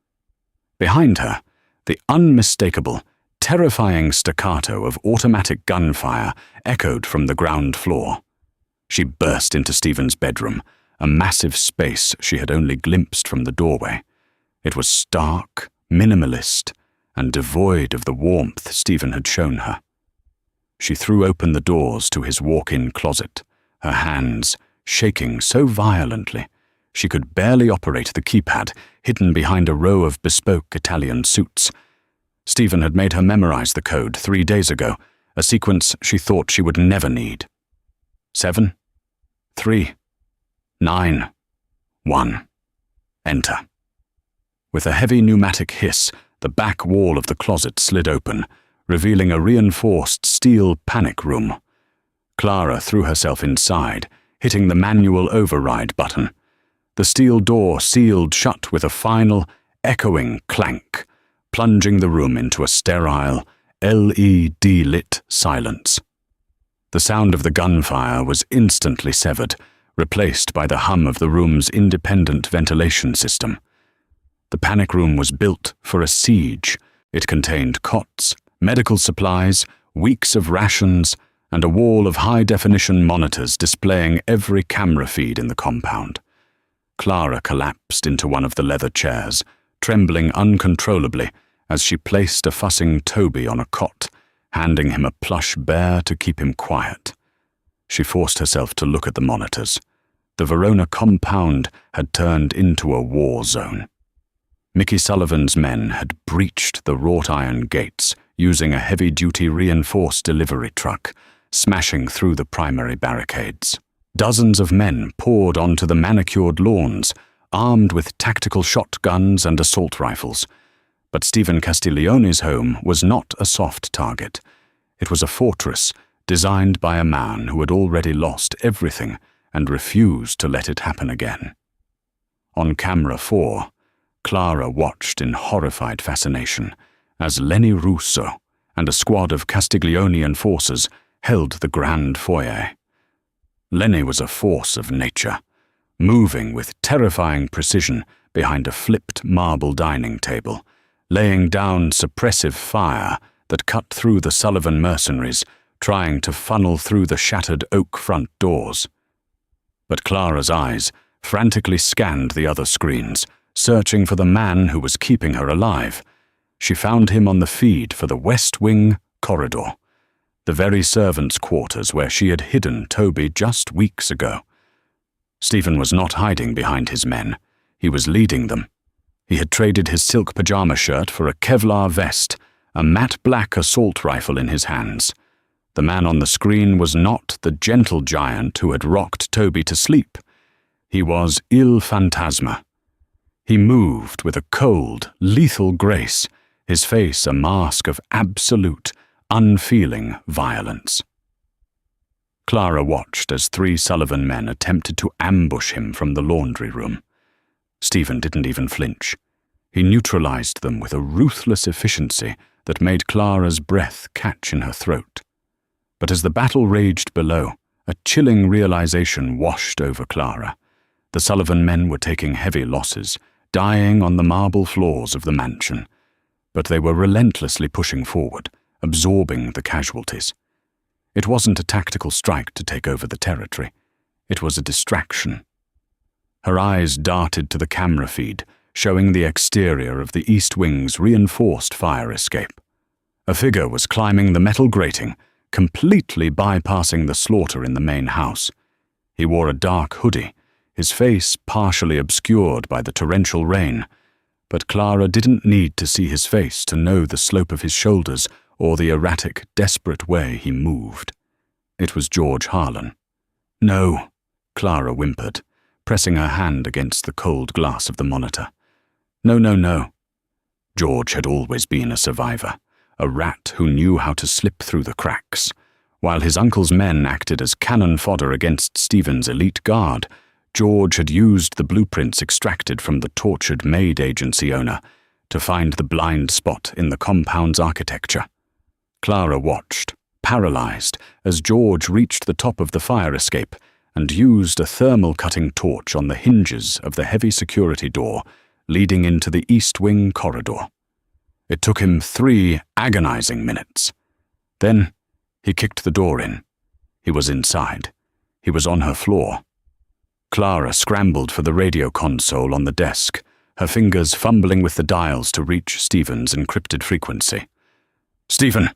Behind her, the unmistakable, terrifying staccato of automatic gunfire echoed from the ground floor. She burst into Stephen's bedroom, a massive space she had only glimpsed from the doorway. It was stark, minimalist, and devoid of the warmth Stephen had shown her. She threw open the doors to his walk-in closet, her hands shaking so violently she could barely operate the keypad hidden behind a row of bespoke Italian suits. Stephen had made her memorize the code 3 days ago, a sequence she thought she would never need. 7, 3, 9, 1. Enter. With a heavy pneumatic hiss, the back wall of the closet slid open, revealing a reinforced steel panic room. Clara threw herself inside, hitting the manual override button. The steel door sealed shut with a final, echoing clank, plunging the room into a sterile, LED-lit silence. The sound of the gunfire was instantly severed, replaced by the hum of the room's independent ventilation system. The panic room was built for a siege. It contained cots, medical supplies, weeks of rations, and a wall of high-definition monitors displaying every camera feed in the compound. Clara collapsed into one of the leather chairs, trembling uncontrollably as she placed a fussing Toby on a cot, handing him a plush bear to keep him quiet. She forced herself to look at the monitors. The Verona compound had turned into a war zone. Mickey Sullivan's men had breached the wrought-iron gates using a heavy-duty reinforced delivery truck, smashing through the primary barricades. Dozens of men poured onto the manicured lawns, armed with tactical shotguns and assault rifles. But Stephen Castiglione's home was not a soft target. It was a fortress designed by a man who had already lost everything and refused to let it happen again. On camera 4, Clara watched in horrified fascination as Lenny Russo and a squad of Castiglione enforcers held the grand foyer. Lenny was a force of nature, moving with terrifying precision behind a flipped marble dining table, laying down suppressive fire that cut through the Sullivan mercenaries, trying to funnel through the shattered oak front doors. But Clara's eyes frantically scanned the other screens, searching for the man who was keeping her alive. She found him on the feed for the West Wing corridor, the very servants' quarters where she had hidden Toby just weeks ago. Stephen was not hiding behind his men. He was leading them. He had traded his silk pajama shirt for a Kevlar vest, a matte black assault rifle in his hands. The man on the screen was not the gentle giant who had rocked Toby to sleep. He was Il Fantasma. He moved with a cold, lethal grace, his face a mask of absolute, unfeeling violence. Clara watched as 3 Sullivan men attempted to ambush him from the laundry room. Stephen didn't even flinch. He neutralized them with a ruthless efficiency that made Clara's breath catch in her throat. But as the battle raged below, a chilling realization washed over Clara. The Sullivan men were taking heavy losses, dying on the marble floors of the mansion. But they were relentlessly pushing forward, absorbing the casualties. It wasn't a tactical strike to take over the territory. It was a distraction. Her eyes darted to the camera feed, showing the exterior of the East Wing's reinforced fire escape. A figure was climbing the metal grating, completely bypassing the slaughter in the main house. He wore a dark hoodie, his face partially obscured by the torrential rain, but Clara didn't need to see his face to know the slope of his shoulders or the erratic, desperate way he moved. It was George Harlan. "No," Clara whimpered, pressing her hand against the cold glass of the monitor. "No, no, no." George had always been a survivor, a rat who knew how to slip through the cracks. While his uncle's men acted as cannon fodder against Stephen's elite guard, George had used the blueprints extracted from the tortured Maid agency owner to find the blind spot in the compound's architecture. Clara watched, paralyzed, as George reached the top of the fire escape and used a thermal-cutting torch on the hinges of the heavy security door leading into the East Wing corridor. It took him 3 agonizing minutes. Then he kicked the door in. He was inside. He was on her floor. Clara scrambled for the radio console on the desk, her fingers fumbling with the dials to reach Stephen's encrypted frequency. "Stephen!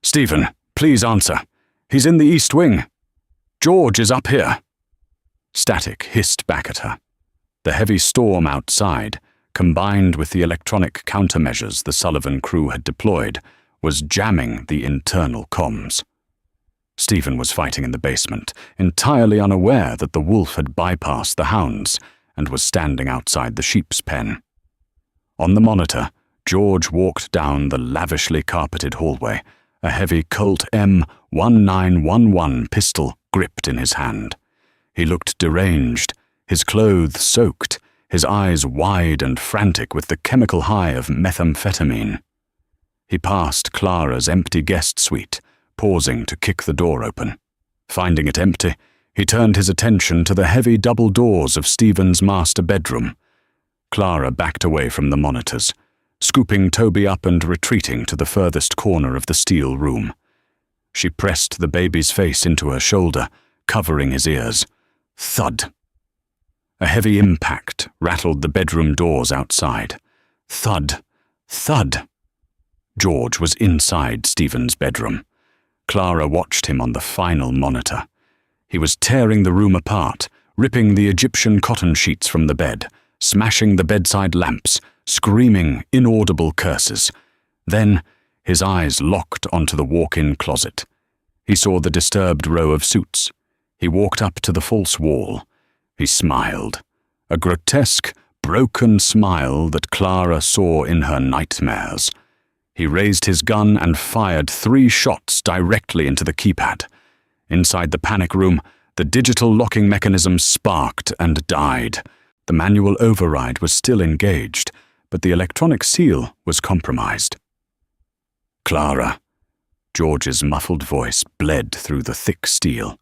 Stephen, please answer. He's in the East Wing. George is up here." Static hissed back at her. The heavy storm outside, combined with the electronic countermeasures the Sullivan crew had deployed, was jamming the internal comms. Stephen was fighting in the basement, entirely unaware that the wolf had bypassed the hounds and was standing outside the sheep's pen. On the monitor, George walked down the lavishly carpeted hallway, a heavy Colt M1911 pistol gripped in his hand. He looked deranged, his clothes soaked, his eyes wide and frantic with the chemical high of methamphetamine. He passed Clara's empty guest suite, pausing to kick the door open. Finding it empty, he turned his attention to the heavy double doors of Stephen's master bedroom. Clara backed away from the monitors, scooping Toby up and retreating to the furthest corner of the steel room. She pressed the baby's face into her shoulder, covering his ears. Thud. A heavy impact rattled the bedroom doors outside. Thud. Thud. George was inside Stephen's bedroom. Clara watched him on the final monitor. He was tearing the room apart, ripping the Egyptian cotton sheets from the bed, smashing the bedside lamps, screaming inaudible curses. Then his eyes locked onto the walk-in closet. He saw the disturbed row of suits. He walked up to the false wall. He smiled, a grotesque, broken smile that Clara saw in her nightmares. He raised his gun and fired 3 shots directly into the keypad. Inside the panic room, the digital locking mechanism sparked and died. The manual override was still engaged, but the electronic seal was compromised. "Clara." George's muffled voice bled through the thick steel.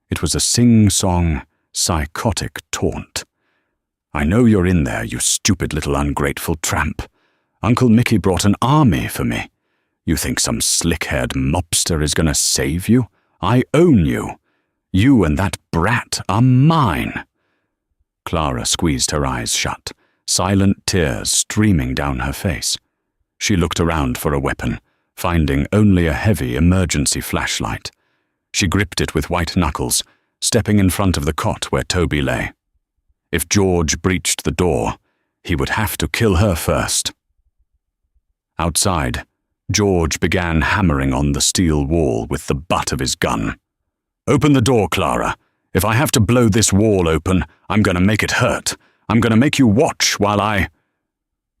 It was a sing-song, psychotic taunt. "I know you're in there, you stupid little ungrateful tramp. Uncle Mickey brought an army for me. You think some slick-haired mobster is going to save you? I own you. You and that brat are mine." Clara squeezed her eyes shut, silent tears streaming down her face. She looked around for a weapon, finding only a heavy emergency flashlight. She gripped it with white knuckles, stepping in front of the cot where Toby lay. If George breached the door, he would have to kill her first. Outside, George began hammering on the steel wall with the butt of his gun. "Open the door, Clara. If I have to blow this wall open, I'm going to make it hurt. I'm going to make you watch while I—"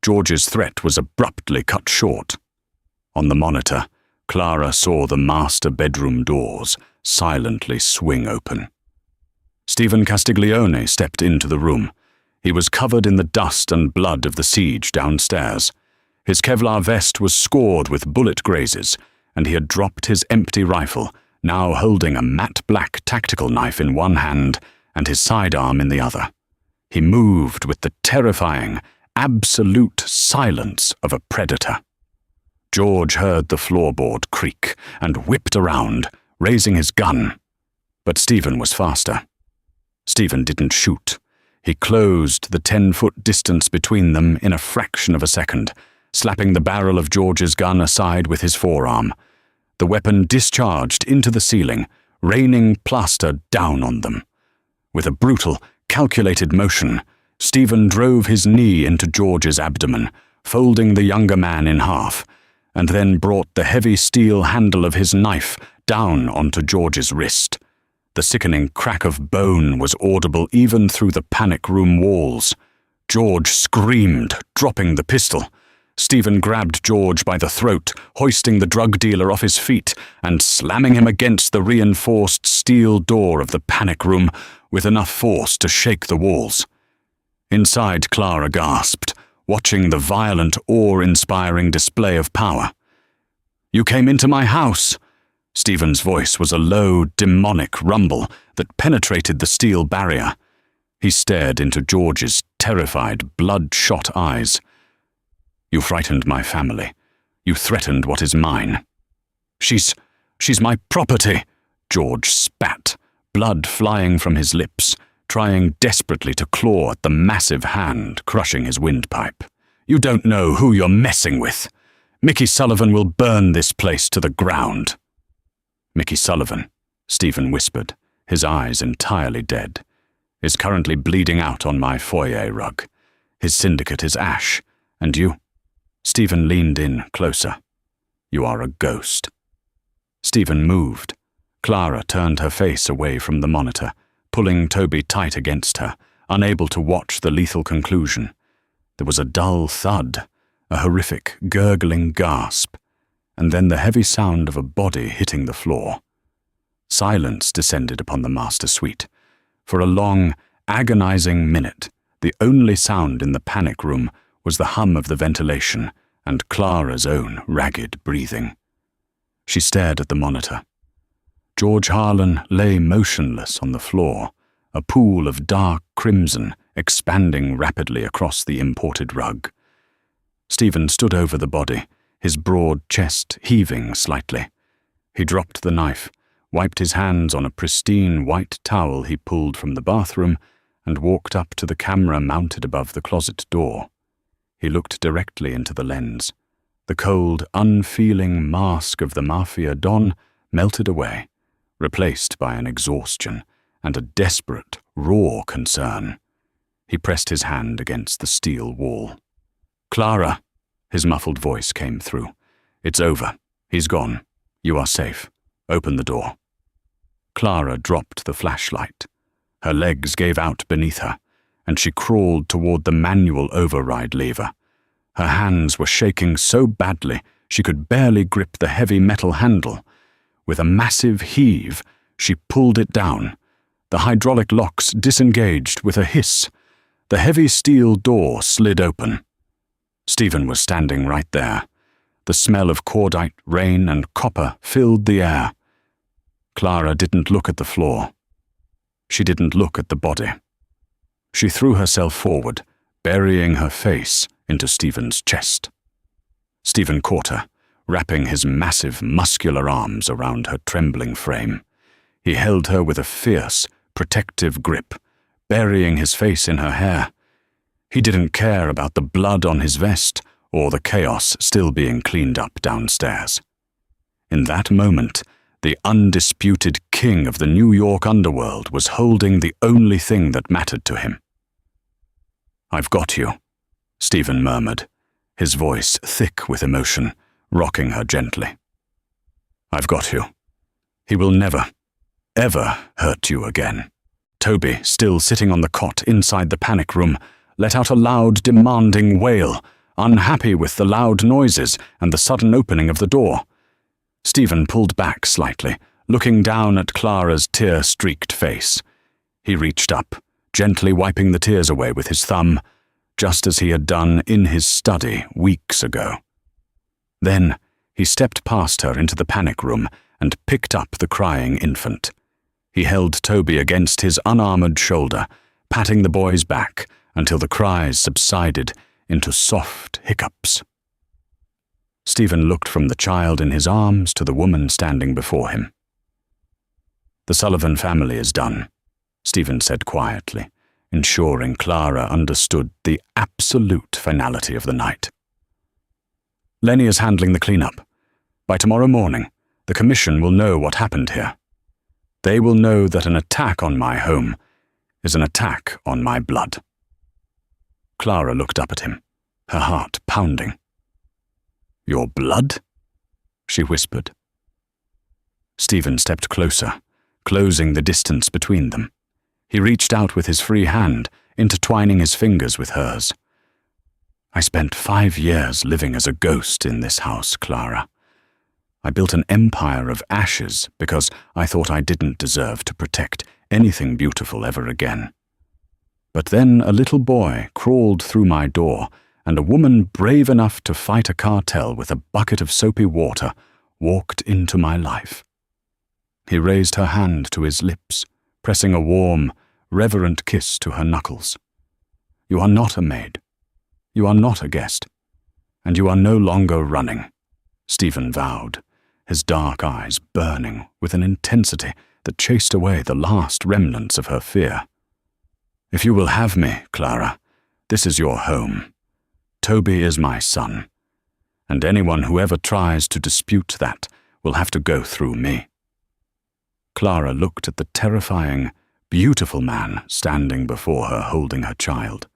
George's threat was abruptly cut short. On the monitor, Clara saw the master bedroom doors, silently swing open. Stephen Castiglione stepped into the room. He was covered in the dust and blood of the siege downstairs. His Kevlar vest was scored with bullet grazes, and he had dropped his empty rifle, now holding a matte black tactical knife in one hand and his sidearm in the other. He moved with the terrifying, absolute silence of a predator. George heard the floorboard creak and whipped around, raising his gun. But Stephen was faster. Stephen didn't shoot. He closed the 10-foot distance between them in a fraction of a second, slapping the barrel of George's gun aside with his forearm. The weapon discharged into the ceiling, raining plaster down on them. With a brutal, calculated motion, Stephen drove his knee into George's abdomen, folding the younger man in half, and then brought the heavy steel handle of his knife down onto George's wrist. The sickening crack of bone was audible even through the panic room walls. George screamed, dropping the pistol. Stephen grabbed George by the throat, hoisting the drug dealer off his feet and slamming him against the reinforced steel door of the panic room with enough force to shake the walls. Inside, Clara gasped, watching the violent, awe-inspiring display of power. "You came into my house." Stephen's voice was a low, demonic rumble that penetrated the steel barrier. He stared into George's terrified, bloodshot eyes. "You frightened my family. You threatened what is mine." She's my property," George spat, blood flying from his lips, trying desperately to claw at the massive hand crushing his windpipe. "You don't know who you're messing with. Mickey Sullivan will burn this place to the ground." "Mickey Sullivan," Stephen whispered, his eyes entirely dead, "is currently bleeding out on my foyer rug. His syndicate is ash, and you—" Stephen leaned in closer. "You are a ghost." Stephen moved. Clara turned her face away from the monitor, pulling Toby tight against her, unable to watch the lethal conclusion. There was a dull thud, a horrific, gurgling gasp, and then the heavy sound of a body hitting the floor. Silence descended upon the master suite. For a long, agonizing minute, the only sound in the panic room was the hum of the ventilation and Clara's own ragged breathing. She stared at the monitor. George Harlan lay motionless on the floor, a pool of dark crimson expanding rapidly across the imported rug. Stephen stood over the body, his broad chest heaving slightly. He dropped the knife, wiped his hands on a pristine white towel he pulled from the bathroom, and walked up to the camera mounted above the closet door. He looked directly into the lens. The cold, unfeeling mask of the Mafia Don melted away, replaced by an exhaustion and a desperate, raw concern. He pressed his hand against the steel wall. "Clara," his muffled voice came through. "It's over. He's gone. You are safe. Open the door." Clara dropped the flashlight. Her legs gave out beneath her, and she crawled toward the manual override lever. Her hands were shaking so badly she could barely grip the heavy metal handle. With a massive heave, she pulled it down. The hydraulic locks disengaged with a hiss. The heavy steel door slid open. Stephen was standing right there. The smell of cordite, rain, and copper filled the air. Clara didn't look at the floor. She didn't look at the body. She threw herself forward, burying her face into Stephen's chest. Stephen caught her, wrapping his massive, muscular arms around her trembling frame. He held her with a fierce, protective grip, burying his face in her hair. He didn't care about the blood on his vest or the chaos still being cleaned up downstairs. In that moment, the undisputed king of the New York underworld was holding the only thing that mattered to him. "I've got you," Stephen murmured, his voice thick with emotion, rocking her gently. "I've got you. He will never, ever hurt you again." Toby, still sitting on the cot inside the panic room, let out a loud, demanding wail, unhappy with the loud noises and the sudden opening of the door. Stephen pulled back slightly, looking down at Clara's tear-streaked face. He reached up, gently wiping the tears away with his thumb, just as he had done in his study weeks ago. Then he stepped past her into the panic room and picked up the crying infant. He held Toby against his unarmored shoulder, patting the boy's back until the cries subsided into soft hiccups. Stephen looked from the child in his arms to the woman standing before him. "The Sullivan family is done," Stephen said quietly, ensuring Clara understood the absolute finality of the night. "Lenny is handling the cleanup. By tomorrow morning, the commission will know what happened here. They will know that an attack on my home is an attack on my blood." Clara looked up at him, her heart pounding. "Your blood?" she whispered. Stephen stepped closer, closing the distance between them. He reached out with his free hand, intertwining his fingers with hers. "I spent 5 years living as a ghost in this house, Clara. I built an empire of ashes because I thought I didn't deserve to protect anything beautiful ever again. But then a little boy crawled through my door, and a woman brave enough to fight a cartel with a bucket of soapy water walked into my life." He raised her hand to his lips, pressing a warm, reverent kiss to her knuckles. "You are not a maid. You are not a guest. And you are no longer running," Stephen vowed, his dark eyes burning with an intensity that chased away the last remnants of her fear. "If you will have me, Clara, this is your home. Toby is my son, and anyone who ever tries to dispute that will have to go through me." Clara looked at the terrifying, beautiful man standing before her holding her child.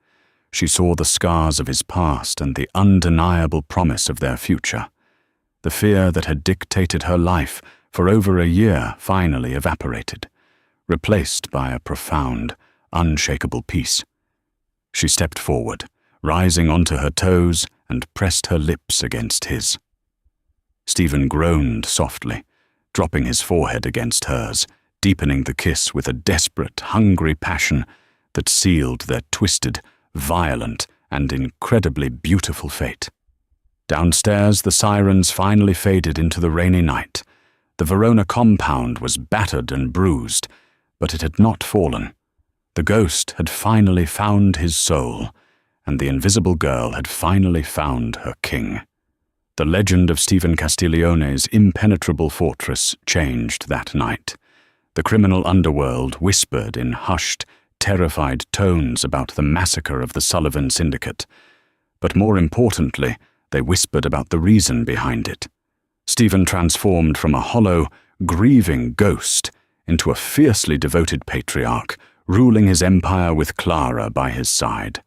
She saw the scars of his past and the undeniable promise of their future. The fear that had dictated her life for over a year finally evaporated, replaced by a profound, unshakable peace. She stepped forward, rising onto her toes, and pressed her lips against his. Stephen groaned softly, dropping his forehead against hers, deepening the kiss with a desperate, hungry passion that sealed their twisted, violent, and incredibly beautiful fate. Downstairs, the sirens finally faded into the rainy night. The Verona compound was battered and bruised, but it had not fallen. The ghost had finally found his soul, and the invisible girl had finally found her king. The legend of Stephen Castiglione's impenetrable fortress changed that night. The criminal underworld whispered in hushed, terrified tones about the massacre of the Sullivan Syndicate. But more importantly, they whispered about the reason behind it. Stephen transformed from a hollow, grieving ghost into a fiercely devoted patriarch, ruling his empire with Clara by his side.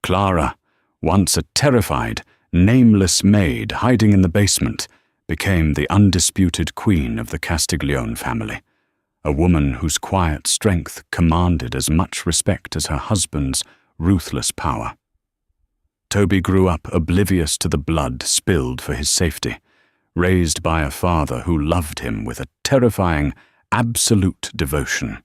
Clara, once a terrified, nameless maid hiding in the basement, became the undisputed queen of the Castiglione family, a woman whose quiet strength commanded as much respect as her husband's ruthless power. Toby grew up oblivious to the blood spilled for his safety, raised by a father who loved him with a terrifying, absolute devotion.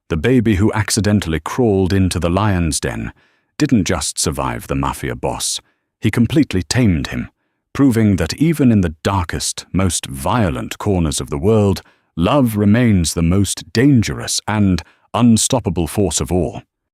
The baby who accidentally crawled into the lion's den didn't just survive the Mafia boss, he completely tamed him, proving that even in the darkest, most violent corners of the world, love remains the most dangerous and unstoppable force of all.